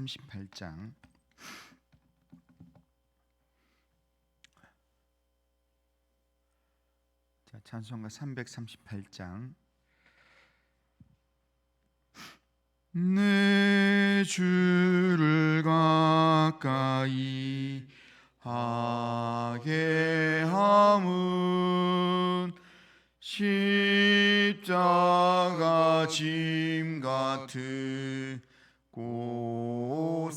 338장 찬송가 338장 내 주를 가까이 하게 함은 십자가 짐 같은 고생이나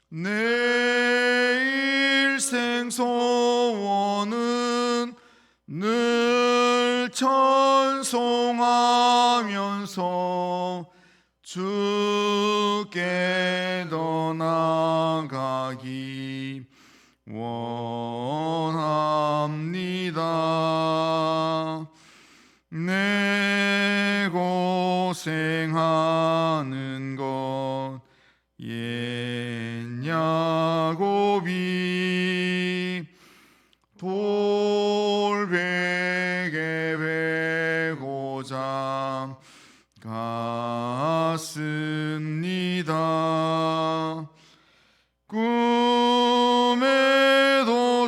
내 일생 소원은 늘 찬송하면서 주께 더 나아가기 원합니다. 내 고생하는 것 옛 야곱이 돌베개 베고자 갔습니다. 꿈에도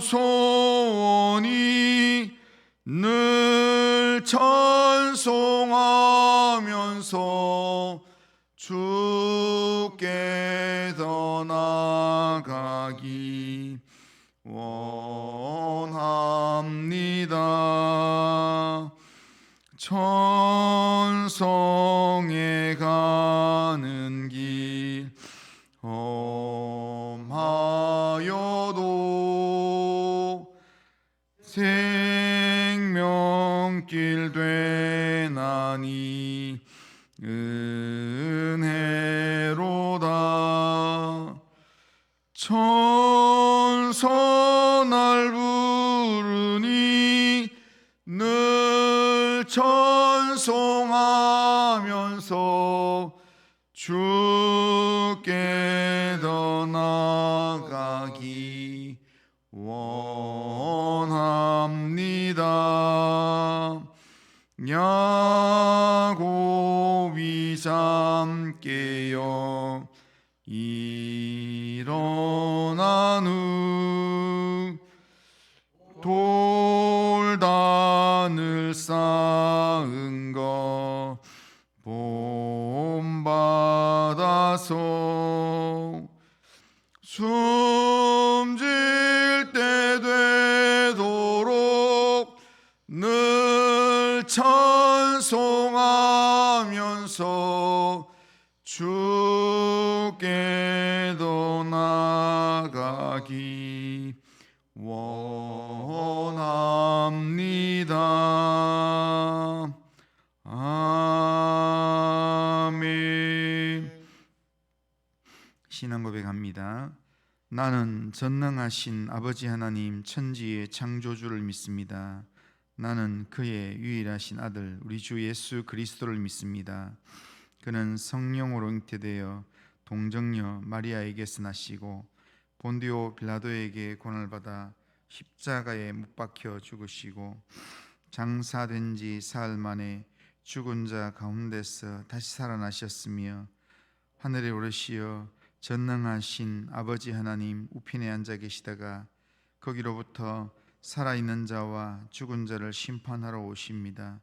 소원이 늘 찬송하면서 주께 더 나아가기 원합니다. 천성에 가는 길 험하여도 생명길 되나니 은혜로다. 천사 날 부르니 늘 찬송하면서 주께 더 나아가기 원합니다. 야곱이 잠 깨어 일어난 후 돌단을 쌓은 것 본받아서 숨질 때 되도록 늘 찬송하면서 주께 더 나아가기 원합니다. 아멘. 신앙 고백합니다. 나는 전능하신 아버지 하나님 천지의 창조주를 믿습니다. 나는 그의 유일하신 아들 우리 주 예수 그리스도를 믿습니다. 그는 성령으로 잉태되어 동정녀 마리아에게서 나시고 본디오 빌라도에게 고난을 받아 십자가에 못 박혀 죽으시고 장사된 지 사흘 만에 죽은 자 가운데서 다시 살아나셨으며 하늘에 오르시어 전능하신 아버지 하나님 우편에 앉아 계시다가 거기로부터 살아있는 자와 죽은 자를 심판하러 오십니다.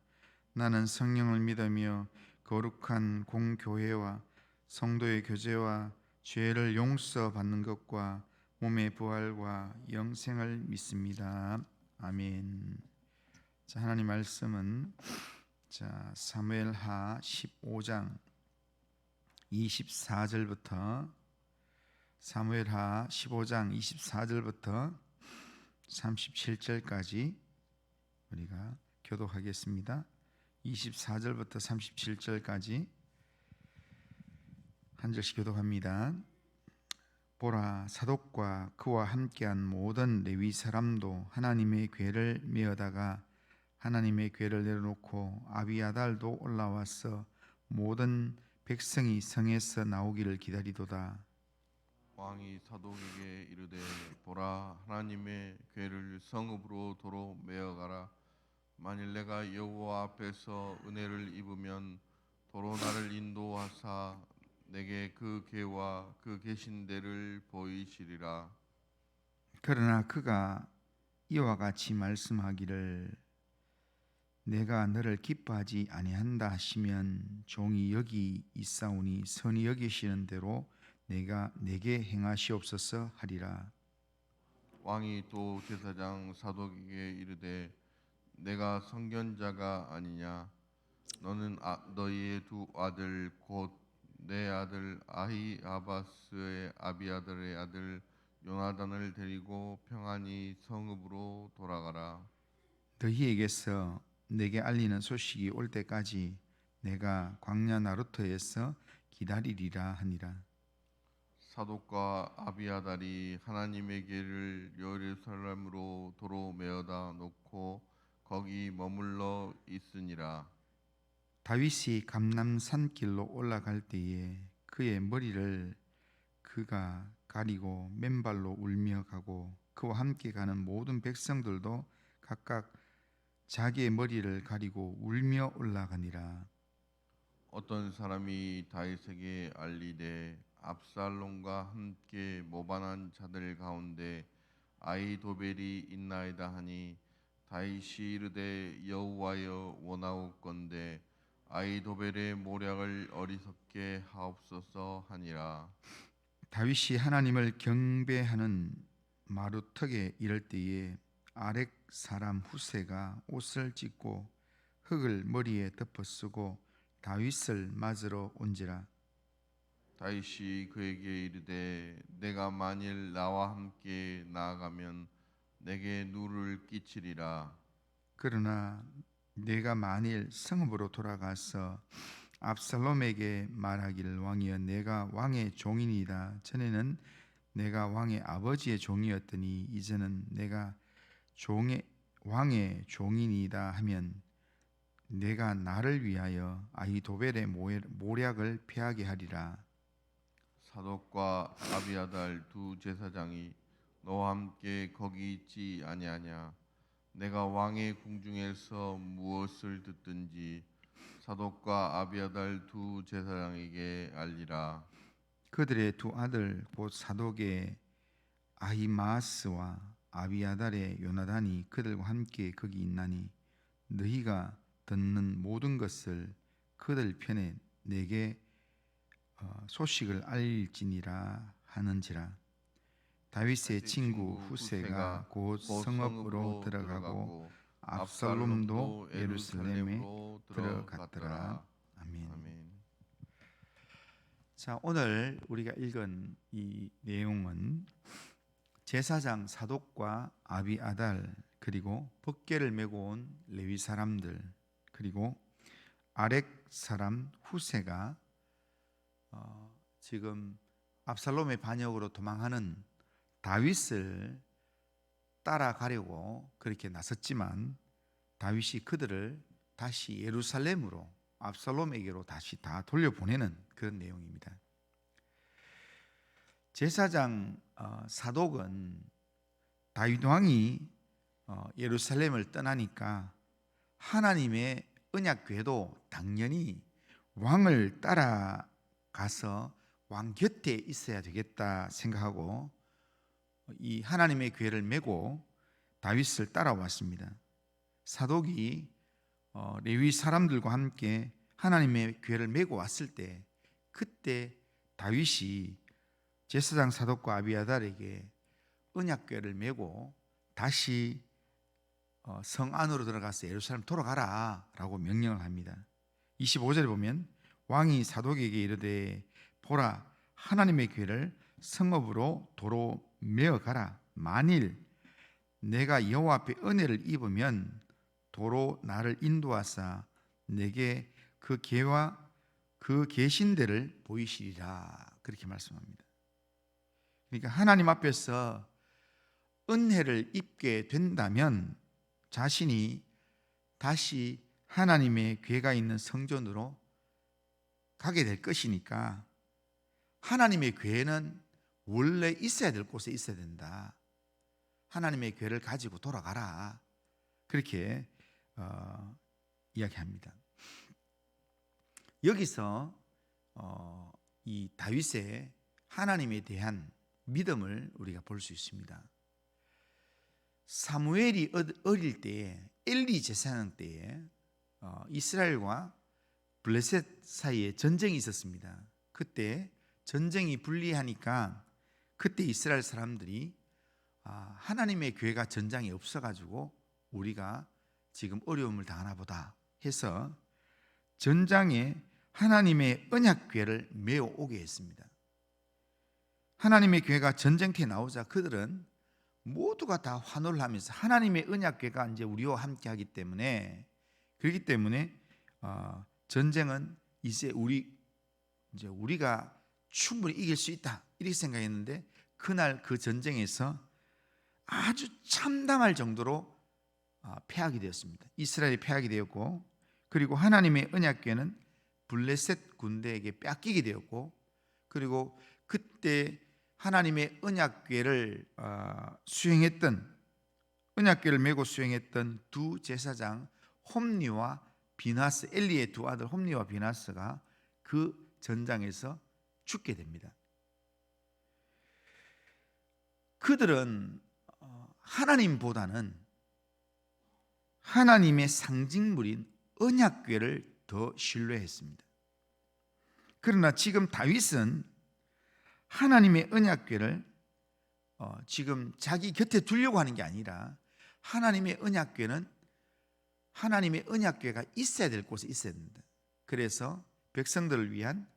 나는 성령을 믿으며 거룩한 공교회와 성도의 교제와 죄를 용서받는 것과 몸의 부활과 영생을 믿습니다. 아멘. 자, 하나님 말씀은 사무엘하 15장 24절부터 사무엘하 15장 24절부터 37절까지 우리가 교독하겠습니다. 24절부터 37절까지 한 절씩 교독합니다. 보라, 사독과 그와 함께한 모든 레위 사람도 하나님의 궤를 메어다가 하나님의 궤를 내려놓고 아비아달도 올라와서 모든 백성이 성에서 나오기를 기다리도다. 왕이 사독에게 이르되 보라, 하나님의 궤를 성읍으로 도로 메어가라. 만일 내가 여호와 앞에서 은혜를 입으면 도로 나를 인도하사 내게 그 궤와 그 계신 데를 보이시리라. 그러나 그가 이와 같이 말씀하기를 내가 너를 기뻐하지 아니한다 하시면 종이 여기 있사오니 선히 여기시는 대로 내가 내게 행하시옵소서 하리라. 왕이 또 제사장 사독에게 이르되 내가 선견자가 아니냐. 너는 너희의 두 아들 곧 내 아들 아히아바스의 아비아들의 아들 요나단을 데리고 평안히 성읍으로 돌아가라. 너희에게서 내게 알리는 소식이 올 때까지 내가 광야 나루터에서 기다리리라 하니라. 사독과 아비아달이 하나님의 궤를 예루살렘으로 도로 메어다 놓고 거기 머물러 있으니라. 다윗이 감람산 길로 올라갈 때에 그의 머리를 그가 가리고 맨발로 울며 가고 그와 함께 가는 모든 백성들도 각각 자기의 머리를 가리고 울며 올라가니라. 어떤 사람이 다윗에게 알리되 압살롬과 함께 모반한 자들 가운데 아히도벨이 있나이다 하니 다윗이 이르되 여호와여 원하옵건대 아히도벨의 모략을 어리석게 하옵소서 하니라. 다윗이 하나님을 경배하는 마루턱에 이를 때에 아렉 사람 후세가 옷을 찢고 흙을 머리에 덮어 쓰고 다윗을 맞으러 온지라. 다윗이 그에게 이르되 내가 만일 나와 함께 나아가면 내게 누를 끼치리라. 그러나 내가 만일 성읍으로 돌아가서 압살롬에게 말하기를 왕이여 내가 왕의 종이니이다. 전에는 내가 왕의 아버지의 종이었더니 이제는 내가 왕의 종이니이다 하면 내가 나를 위하여 아히도벨의 모략을 피하게 하리라. 사독과 아비아달 두 제사장이 너와 함께 거기 있지 아니하냐. 내가 왕의 궁중에서 무엇을 듣든지 사독과 아비아달 두 제사장에게 알리라. 그들의 두 아들 곧 사독의 아히마스와 아비아달의 요나단이 그들과 함께 거기 있나니 너희가 듣는 모든 것을 그들 편에 내게 소식을 알릴지니라 하는지라. 다윗의 친구 후세가 곧 성읍으로 들어가고 압살롬도 예루살렘에 들어갔더라. 아멘. 아멘. 자, 오늘 우리가 읽은 이 내용은 제사장 사독과 아비아달 그리고 법궤를 메고 온 레위 사람들 그리고 아렉 사람 후세가 지금 압살롬의 반역으로 도망하는 다윗을 따라가려고 그렇게 나섰지만 다윗이 그들을 다시 예루살렘으로 압살롬에게로 다시 다 돌려보내는 그런 내용입니다. 제사장 사독은 다윗 왕이 예루살렘을 떠나니까 하나님의 언약궤도 당연히 왕을 따라가서 왕 곁에 있어야 되겠다 생각하고 이 하나님의 궤를 메고 다윗을 따라왔습니다. 사독이 레위 사람들과 함께 하나님의 궤를 메고 왔을 때 그때 다윗이 제사장 사독과 아비아달에게 언약궤를 메고 다시 성 안으로 들어가서 예루살렘 돌아가라 라고 명령을 합니다. 25절에 보면 왕이 사독에게 이르되 보라 하나님의 궤를 성읍으로 도로 메어가라. 만일 내가 여호와 앞에 은혜를 입으면 도로 나를 인도하사 내게 그 궤와 그 계신 데를 보이시리라. 그렇게 말씀합니다. 그러니까 하나님 앞에서 은혜를 입게 된다면 자신이 다시 하나님의 궤가 있는 성전으로 가게 될 것이니까 하나님의 궤는 원래 있어야 될 곳에 있어야 된다. 하나님의 궤를 가지고 돌아가라. 그렇게 이야기합니다. 여기서 이 다윗의 하나님에 대한 믿음을 우리가 볼 수 있습니다. 사무엘이 어릴 때에 엘리 제사장 때에 이스라엘과 블레셋 사이에 전쟁이 있었습니다. 그때 전쟁이 불리하니까 그때 이스라엘 사람들이 하나님의 교회가 전장에 없어가지고 우리가 지금 어려움을 당하나 보다 해서 전장에 하나님의 언약궤를 메어 오게 했습니다. 하나님의 교회가 전쟁터에 나오자 그들은 모두가 다 환호를 하면서 하나님의 언약궤가 이제 우리와 함께하기 때문에, 그렇기 때문에 전쟁은 이제 우리가 충분히 이길 수 있다 이렇게 생각했는데, 그날 그 전쟁에서 아주 참담할 정도로 패하게 되었습니다. 이스라엘이 패하게 되었고, 그리고 하나님의 언약궤는 블레셋 군대에게 뺏기게 되었고, 그리고 그때 하나님의 언약궤를 언약궤를 메고 수행했던 두 제사장 홈리와 비나스, 엘리의 두 아들 홈리와 비나스가 그 전장에서 죽게 됩니다. 그들은 하나님보다는 하나님의 상징물인 언약궤를 더 신뢰했습니다. 그러나 지금 다윗은 하나님의 언약궤를 지금 자기 곁에 두려고 하는 게 아니라, 하나님의 언약궤는 하나님의 언약궤가 있어야 될 곳에 있어야 된다. 그래서 백성들을 위한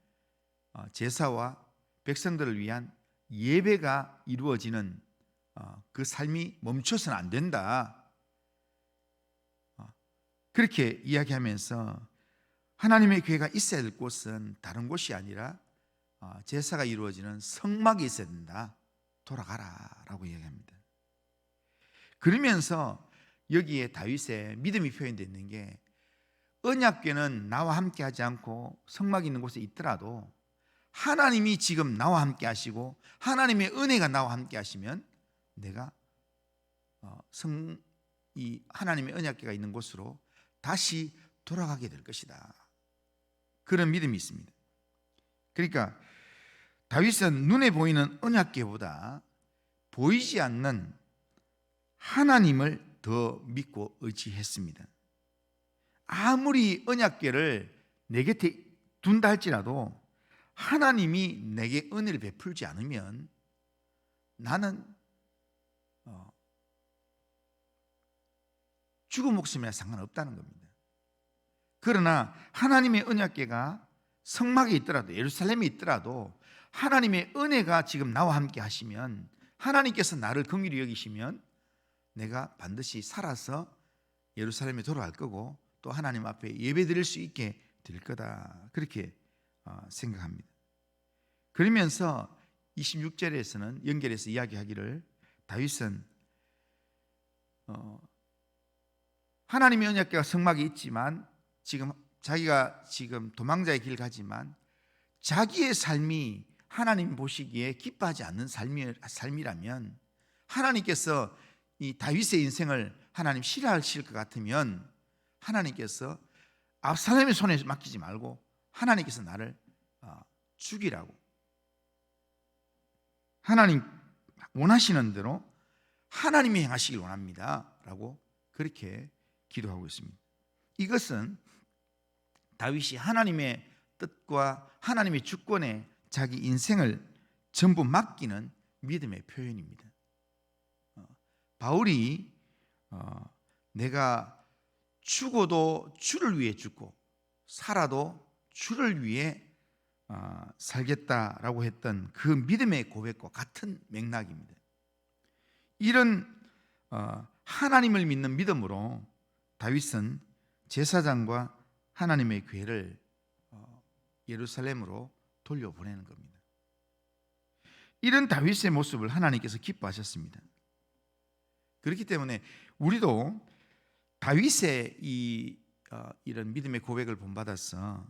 제사와 백성들을 위한 예배가 이루어지는 그 삶이 멈춰서는 안 된다. 그렇게 이야기하면서 하나님의 교회가 있어야 될 곳은 다른 곳이 아니라 제사가 이루어지는 성막이 있어야 된다. 돌아가라 라고 이야기합니다. 그러면서 여기에 다윗의 믿음이 표현되어 있는 게, 언약궤는 나와 함께 하지 않고 성막이 있는 곳에 있더라도 하나님이 지금 나와 함께 하시고 하나님의 은혜가 나와 함께 하시면 내가 이 하나님의 언약궤가 있는 곳으로 다시 돌아가게 될 것이다. 그런 믿음이 있습니다. 그러니까 다윗은 눈에 보이는 언약궤보다 보이지 않는 하나님을 더 믿고 의지했습니다. 아무리 언약궤를 내 곁에 둔다 할지라도 하나님이 내게 은혜를 베풀지 않으면 나는 죽은 목숨이나 상관없다는 겁니다. 그러나 하나님의 언약궤가 성막에 있더라도, 예루살렘에 있더라도 하나님의 은혜가 지금 나와 함께 하시면, 하나님께서 나를 긍휼히 여기시면 내가 반드시 살아서 예루살렘에 돌아갈 거고 또 하나님 앞에 예배드릴 수 있게 될 거다, 그렇게 생각합니다. 그러면서 26절에서는 연결해서 이야기하기를, 다윗은 하나님의 언약궤가 성막에 있지만 자기가 지금 도망자의 길을 가지만 자기의 삶이 하나님 보시기에 기뻐하지 않는 삶이라면, 하나님께서 이 다윗의 인생을 하나님 싫어하실 것 같으면 하나님께서 압살롬의 손에 맡기지 말고 하나님께서 나를 죽이라고, 하나님 원하시는 대로 하나님이 행하시길 원합니다 라고 그렇게 기도하고 있습니다. 이것은 다윗이 하나님의 뜻과 하나님의 주권에 자기 인생을 전부 맡기는 믿음의 표현입니다. 바울이 내가 죽어도 주를 위해 죽고 살아도 주를 위해 살겠다라고 했던 그 믿음의 고백과 같은 맥락입니다. 이런 하나님을 믿는 믿음으로 다윗은 제사장과 하나님의 궤를 예루살렘으로 돌려보내는 겁니다. 이런 다윗의 모습을 하나님께서 기뻐하셨습니다. 그렇기 때문에 우리도 다윗의 이런 믿음의 고백을 본받아서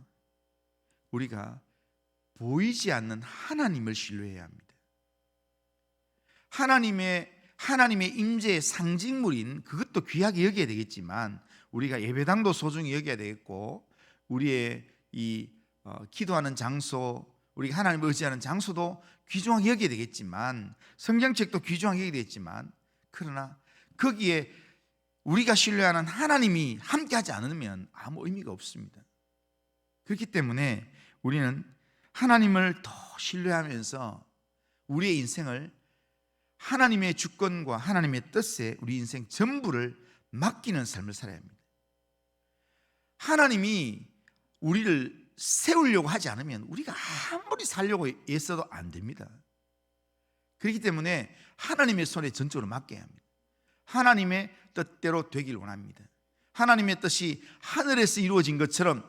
우리가 보이지 않는 하나님을 신뢰해야 합니다. 하나님의 임재의 상징물인 그것도 귀하게 여겨야 되겠지만, 우리가 예배당도 소중히 여겨야 되겠고, 우리의 이 기도하는 장소, 우리가 하나님을 의지하는 장소도 귀중하게 여겨야 되겠지만, 성경책도 귀중하게 여겨야 되겠지만, 그러나 거기에 우리가 신뢰하는 하나님이 함께하지 않으면 아무 의미가 없습니다. 그렇기 때문에 우리는 하나님을 더 신뢰하면서 우리의 인생을 하나님의 주권과 하나님의 뜻에 우리 인생 전부를 맡기는 삶을 살아야 합니다. 하나님이 우리를 세우려고 하지 않으면 우리가 아무리 살려고 애써도 안 됩니다. 그렇기 때문에 하나님의 손에 전적으로 맡겨야 합니다. 하나님의 뜻대로 되길 원합니다. 하나님의 뜻이 하늘에서 이루어진 것처럼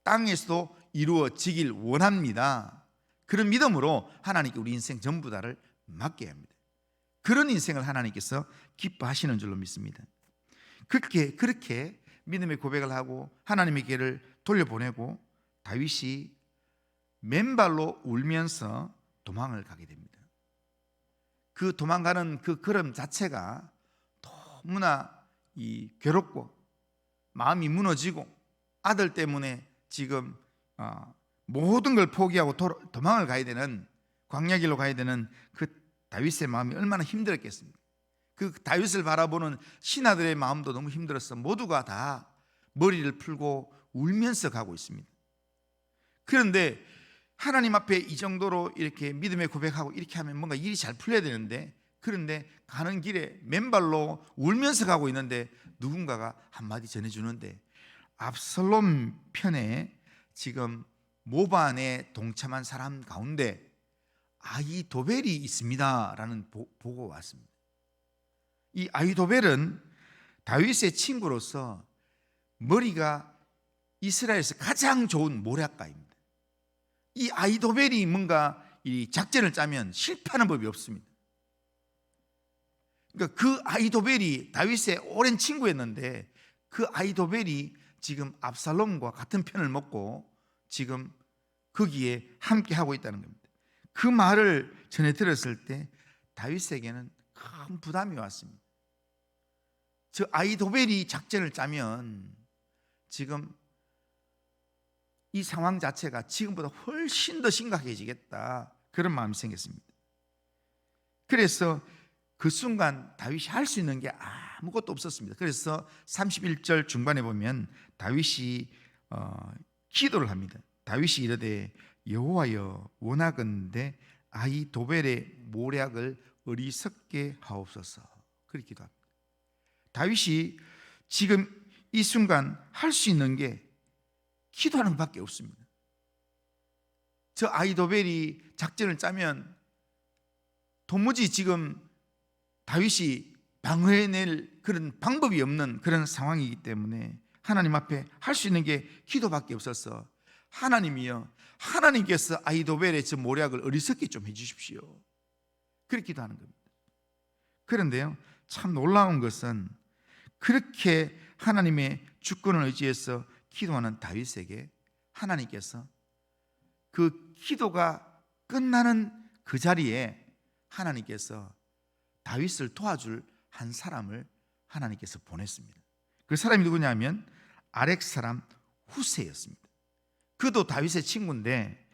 땅에서도 이루어지길 원합니다. 그런 믿음으로 하나님께 우리 인생 전부 다를 맡겨야 합니다. 그런 인생을 하나님께서 기뻐하시는 줄로 믿습니다. 그렇게 믿음의 고백을 하고 하나님의 길을 돌려보내고 다윗이 맨발로 울면서 도망을 가게 됩니다. 그 도망가는 그 걸음 자체가 너무나 괴롭고 마음이 무너지고 아들 때문에 지금 모든 걸 포기하고 도망을 가야 되는, 광야길로 가야 되는 그 다윗의 마음이 얼마나 힘들었겠습니까? 그 다윗을 바라보는 신하들의 마음도 너무 힘들었어. 모두가 다 머리를 풀고 울면서 가고 있습니다. 그런데 하나님 앞에 이 정도로 이렇게 믿음의 고백하고 이렇게 하면 뭔가 일이 잘 풀려야 되는데, 그런데 가는 길에 맨발로 울면서 가고 있는데 누군가가 한마디 전해주는데, 압살롬 편에 지금 모반에 동참한 사람 가운데 아히도벨이 있습니다 라는 보고가 왔습니다. 이 아히도벨은 다윗의 친구로서 머리가 이스라엘에서 가장 좋은 모략가입니다. 이 아히도벨이 뭔가 이 작전을 짜면 실패하는 법이 없습니다. 그러니까 그 아히도벨이 다윗의 오랜 친구였는데 그 아히도벨이 지금 압살롬과 같은 편을 먹고 지금 거기에 함께 하고 있다는 겁니다. 그 말을 전해 들었을 때 다윗에게는 큰 부담이 왔습니다. 저 아히도벨이 작전을 짜면 지금 이 상황 자체가 지금보다 훨씬 더 심각해지겠다, 그런 마음이 생겼습니다. 그래서 그 순간 다윗이 할 수 있는 게 아무것도 없었습니다. 그래서 31절 중반에 보면 다윗이 기도를 합니다. 다윗이 이르되 여호와여 원하건대 아히도벨의 모략을 어리석게 하옵소서. 그렇게 기도합니다. 다윗이 지금 이 순간 할 수 있는 게 기도하는 것밖에 없습니다. 저 아히도벨이 작전을 짜면 도무지 지금 다윗이 방어해낼 그런 방법이 없는 그런 상황이기 때문에 하나님 앞에 할 수 있는 게 기도밖에 없어서, 하나님이여, 하나님께서 아히도벨의 저 모략을 어리석게 좀 해주십시오, 그렇게 기도하는 겁니다. 그런데요, 참 놀라운 것은 그렇게 하나님의 주권을 의지해서 기도하는 다윗에게 하나님께서 그 기도가 끝나는 그 자리에 하나님께서 다윗을 도와줄 한 사람을 하나님께서 보냈습니다. 그 사람이 누구냐면 아렉 사람 후세였습니다. 그도 다윗의 친구인데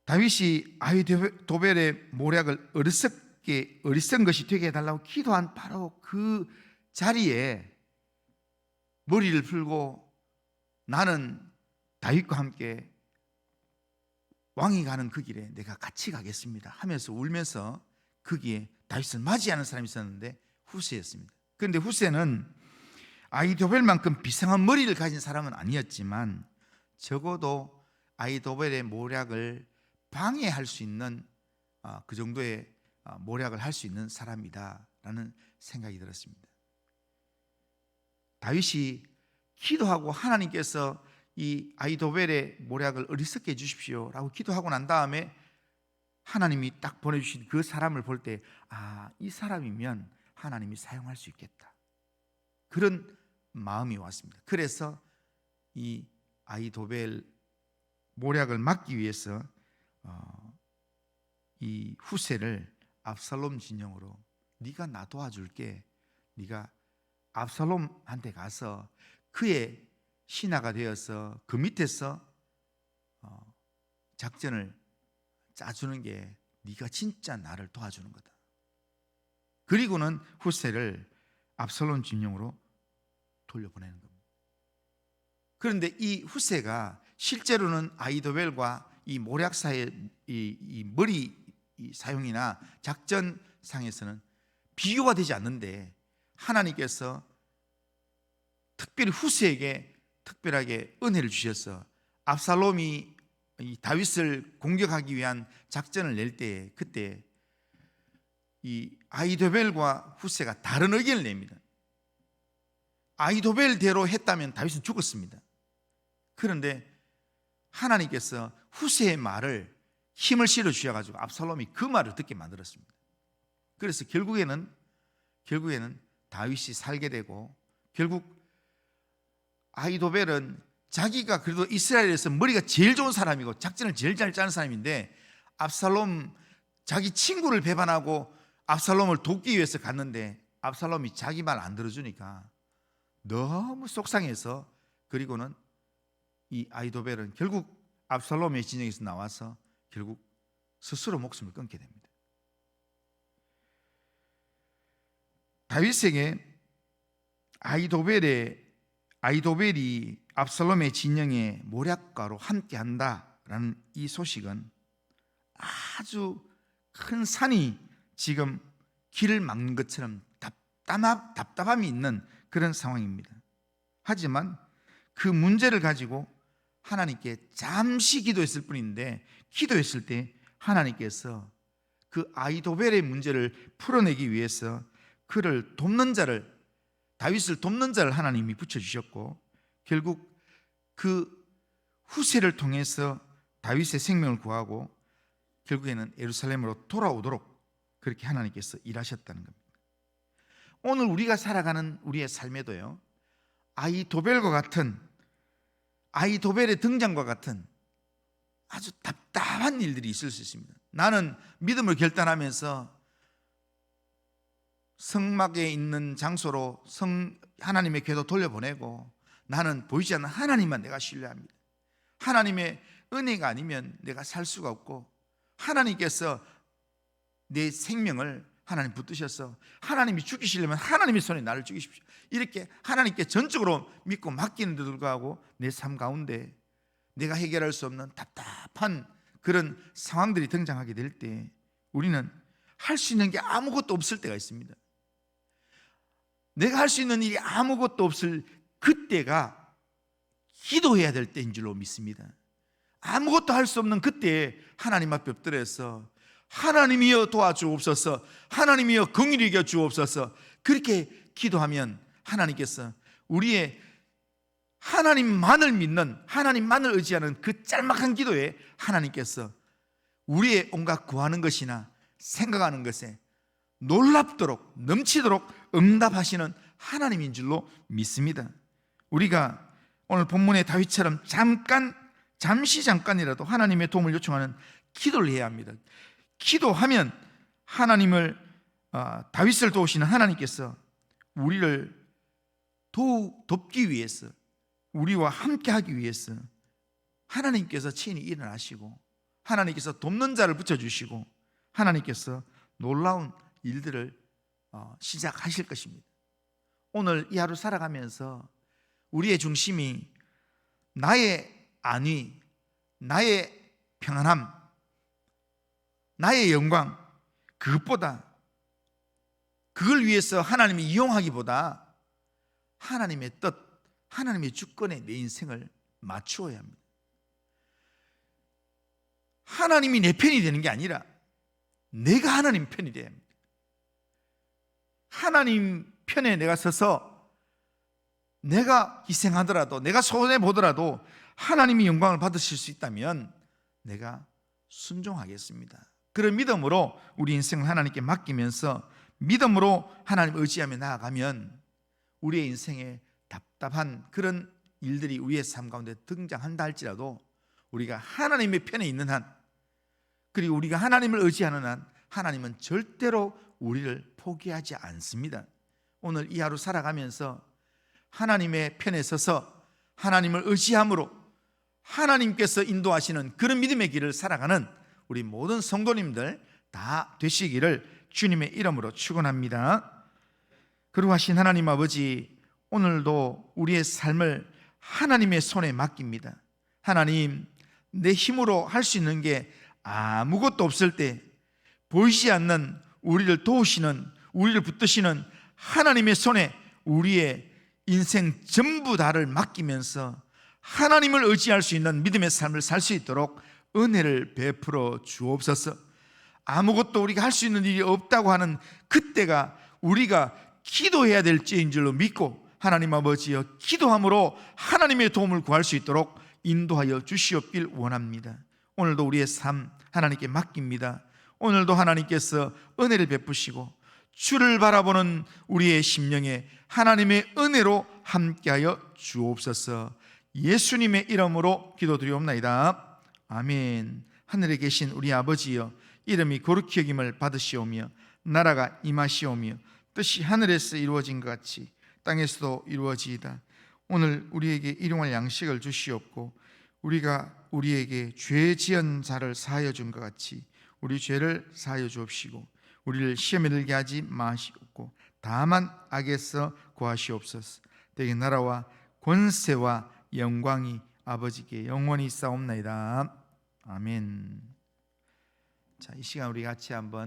다윗이 아히도벨의 모략을 어리석은 것이 되게 해달라고 기도한 바로 그 자리에 머리를 풀고 나는 다윗과 함께 왕이 가는 그 길에 내가 같이 가겠습니다 하면서 울면서 거기에 다윗을 맞이하는 사람이 있었는데 후세였습니다. 그런데 후세는 아히도벨만큼 비상한 머리를 가진 사람은 아니었지만 적어도 아히도벨의 모략을 방해할 수 있는 그 정도의 모략을 할 수 있는 사람이다라는 생각이 들었습니다. 다윗이 기도하고 하나님께서 이 아히도벨의 모략을 어리석게 해주십시오라고 기도하고 난 다음에 하나님이 딱 보내주신 그 사람을 볼 때 이 사람이면 하나님이 사용할 수 있겠다, 그런 마음이 왔습니다. 그래서 이 아히도벨 모략을 막기 위해서 이 후세를 압살롬 진영으로, 네가 나 도와줄게, 네가 압살롬한테 가서 그의 신하가 되어서 그 밑에서 작전을 짜주는 게 네가 진짜 나를 도와주는 거다. 그리고는 후세를 압살롬 진영으로 돌려보내는 겁니다. 그런데 이 후세가 실제로는 아히도벨과 이 모략사의 이 머리 사용이나 작전상에서는 비교가 되지 않는데, 하나님께서 특별히 후세에게 특별하게 은혜를 주셔서 압살롬이 이 다윗을 공격하기 위한 작전을 낼 때에, 그때 이 아히도벨과 후세가 다른 의견을 냅니다. 아히도벨대로 했다면 다윗은 죽었습니다. 그런데 하나님께서 후세의 말을 힘을 실어 주셔가지고 압살롬이 그 말을 듣게 만들었습니다. 그래서 결국에는 다윗이 살게 되고, 결국 아히도벨은 자기가 그래도 이스라엘에서 머리가 제일 좋은 사람이고 작전을 제일 잘 짜는 사람인데, 압살롬 자기 친구를 배반하고 압살롬을 돕기 위해서 갔는데 압살롬이 자기 말 안 들어주니까 너무 속상해서, 그리고는 이 아히도벨은 결국 압살롬의 진영에서 나와서 결국 스스로 목숨을 끊게 됩니다. 다윗에게 아히도벨이 압살롬의 진영의 모략가로 함께한다라는 이 소식은 아주 큰 산이 지금 길을 막는 것처럼 답답함이 있는 그런 상황입니다. 하지만 그 문제를 가지고 하나님께 잠시 기도했을 뿐인데, 기도했을 때 하나님께서 그 아히도벨의 문제를 풀어내기 위해서 그를 돕는 자를, 다윗을 돕는 자를 하나님이 붙여주셨고, 결국 그 후세를 통해서 다윗의 생명을 구하고 결국에는 예루살렘으로 돌아오도록 그렇게 하나님께서 일하셨다는 겁니다. 오늘 우리가 살아가는 우리의 삶에도요, 아히도벨의 등장과 같은 아주 답답한 일들이 있을 수 있습니다. 나는 믿음을 결단하면서 성막에 있는 장소로 하나님의 궤도 돌려보내고, 나는 보이지 않는 하나님만 내가 신뢰합니다. 하나님의 은혜가 아니면 내가 살 수가 없고, 하나님께서 내 생명을 하나님 붙드셔서 하나님이 죽이시려면 하나님의 손에 나를 죽이십시오, 이렇게 하나님께 전적으로 믿고 맡기는데도 불구하고 내 삶 가운데 내가 해결할 수 없는 답답한 그런 상황들이 등장하게 될 때, 우리는 할 수 있는 게 아무것도 없을 때가 있습니다. 내가 할 수 있는 일이 아무것도 없을 그때가 기도해야 될 때인 줄로 믿습니다. 아무것도 할 수 없는 그때에 하나님 앞에 엎드려서 하나님이여 도와주옵소서, 하나님이여 긍휼히 여겨 주옵소서, 그렇게 기도하면 하나님께서 우리의 하나님만을 믿는, 하나님만을 의지하는 그 짤막한 기도에 하나님께서 우리의 온갖 구하는 것이나 생각하는 것에 놀랍도록 넘치도록 응답하시는 하나님인 줄로 믿습니다. 우리가 오늘 본문의 다윗처럼 잠깐이라도 하나님의 도움을 요청하는 기도를 해야 합니다. 기도하면 다윗을 도우시는 하나님께서 우리를 돕기 위해서, 우리와 함께하기 위해서 하나님께서 친히 일어나시고, 하나님께서 돕는 자를 붙여주시고, 하나님께서 놀라운 일들을 시작하실 것입니다. 오늘 이 하루 살아가면서 우리의 중심이 나의 안위, 나의 평안함, 나의 영광, 그것보다, 그걸 위해서 하나님이 이용하기보다 하나님의 뜻, 하나님의 주권에 내 인생을 맞추어야 합니다. 하나님이 내 편이 되는 게 아니라 내가 하나님 편이 돼야 합니다. 하나님 편에 내가 서서 내가 희생하더라도, 내가 손해보더라도 하나님이 영광을 받으실 수 있다면 내가 순종하겠습니다. 그런 믿음으로 우리 인생을 하나님께 맡기면서 믿음으로 하나님을 의지하며 나아가면 우리의 인생에 답답한 그런 일들이 우리의 삶 가운데 등장한다 할지라도 우리가 하나님의 편에 있는 한, 그리고 우리가 하나님을 의지하는 한, 하나님은 절대로 우리를 포기하지 않습니다. 오늘 이 하루 살아가면서 하나님의 편에 서서 하나님을 의지함으로 하나님께서 인도하시는 그런 믿음의 길을 살아가는 우리 모든 성도님들 다 되시기를 주님의 이름으로 축원합니다. 거룩하신 하나님 아버지, 오늘도 우리의 삶을 하나님의 손에 맡깁니다. 하나님, 내 힘으로 할 수 있는 게 아무것도 없을 때 보이지 않는 우리를 도우시는, 우리를 붙드시는 하나님의 손에 우리의 인생 전부 다를 맡기면서 하나님을 의지할 수 있는 믿음의 삶을 살 수 있도록 은혜를 베풀어 주옵소서. 아무것도 우리가 할 수 있는 일이 없다고 하는 그때가 우리가 기도해야 될 때인 줄로 믿고 하나님 아버지여, 기도함으로 하나님의 도움을 구할 수 있도록 인도하여 주시옵길 원합니다. 오늘도 우리의 삶 하나님께 맡깁니다. 오늘도 하나님께서 은혜를 베푸시고 주를 바라보는 우리의 심령에 하나님의 은혜로 함께하여 주옵소서. 예수님의 이름으로 기도드리옵나이다. 아멘. 하늘에 계신 우리 아버지여, 이름이 거룩히 여김을 받으시오며 나라가 임하시오며 뜻이 하늘에서 이루어진 것 같이 땅에서도 이루어지이다. 오늘 우리에게 일용할 양식을 주시옵고 우리가 우리에게 죄 지은 자를 사하여 준 것 같이 우리 죄를 사하여 주옵시고 우리를 시험에 들게 하지 마시옵고 다만 악에서 구하시옵소서. 대개 나라와 권세와 영광이 아버지께 영원히 있사옵나이다. 아멘. 자, 이 시간 우리 같이 한번